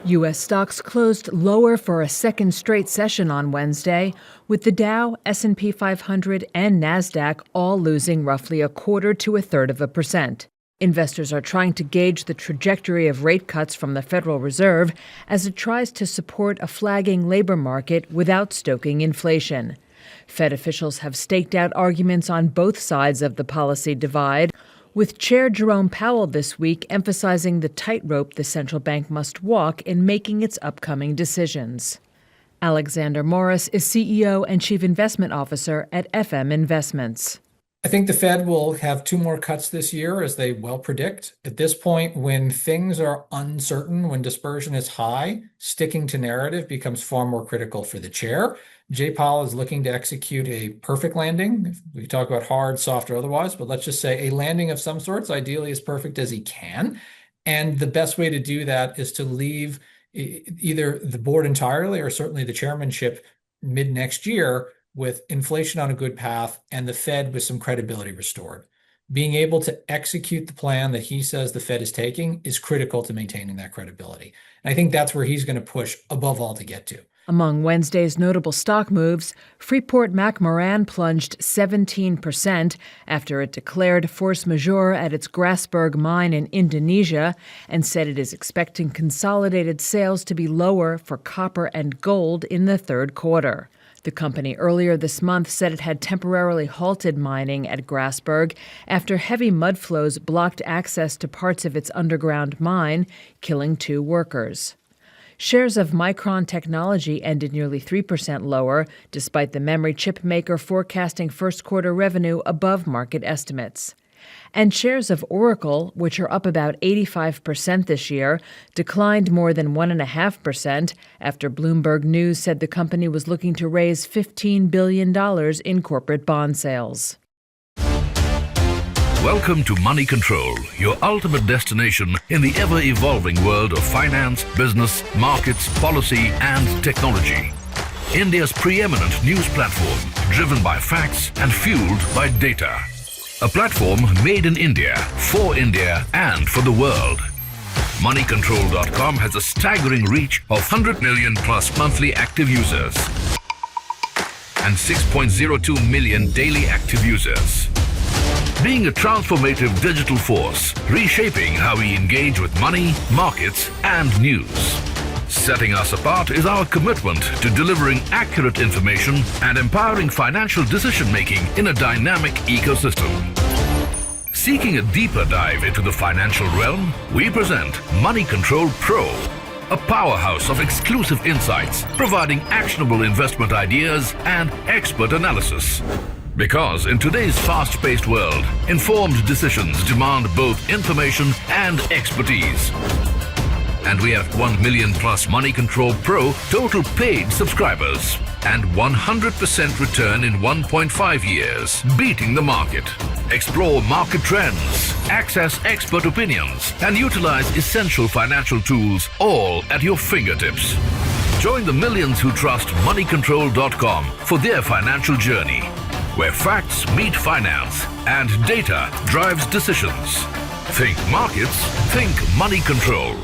U.S. stocks closed lower for a second straight session on Wednesday, with the Dow, S&P 500, and Nasdaq all losing roughly 1/4 to 1/3%. Investors are trying to gauge the trajectory of rate cuts from the Federal Reserve as it tries to support a flagging labor market without stoking inflation. Fed officials have staked out arguments on both sides of the policy divide, with Chair Jerome Powell this week emphasizing the tightrope the central bank must walk in making its upcoming decisions. Alexander Morris is CEO and Chief Investment Officer at FM Investments. I think the Fed will have 2 more cuts this year, as they well predict. At this point, when things are uncertain, when dispersion is high, sticking to narrative becomes far more critical for the chair. Jay Powell is looking to execute a perfect landing. We talk about hard, soft, or otherwise, but let's just say a landing of some sorts, ideally as perfect as he can. And the best way to do that is to leave either the board entirely or certainly the chairmanship mid next year with inflation on a good path and the Fed with some credibility restored. Being able to execute the plan that he says the Fed is taking is critical to maintaining that credibility. And I think that's where he's going to push above all to get to. Among Wednesday's notable stock moves, Freeport-McMoRan plunged 17% after it declared force majeure at its Grasberg mine in Indonesia and said it is expecting consolidated sales to be lower for copper and gold in the third quarter. The company earlier this month said it had temporarily halted mining at Grasberg after heavy mud flows blocked access to parts of its underground mine, killing 2 workers. Shares of Micron Technology ended nearly 3% lower, despite the memory chip maker forecasting first-quarter revenue above market estimates. And shares of Oracle, which are up about 85% this year, declined more than 1.5% after Bloomberg News said the company was looking to raise $15 billion in corporate bond sales. Welcome to Money Control, your ultimate destination in the ever-evolving world of finance, business, markets, policy, and technology. India's preeminent news platform, driven by facts and fueled by data. A platform made in India, and for the world. Moneycontrol.com has a staggering reach of 100 million plus monthly active users and 6.02 million daily active users. Being a transformative digital force, reshaping how we engage with money, markets, and news. Setting us apart is our commitment to delivering accurate information and empowering financial decision-making in a dynamic ecosystem. Seeking a deeper dive into the financial realm, we present Money Control Pro, a powerhouse of exclusive insights, providing actionable investment ideas and expert analysis. Because in today's fast-paced world, informed decisions demand both information and expertise. And we have 1 million plus Money Control Pro total paid subscribers and 100% return in 1.5 years, beating the market. Explore market trends, access expert opinions, and utilize essential financial tools all at your fingertips. Join the millions who trust Moneycontrol.com for their financial journey, where facts meet finance and data drives decisions. Think markets, think Money Control.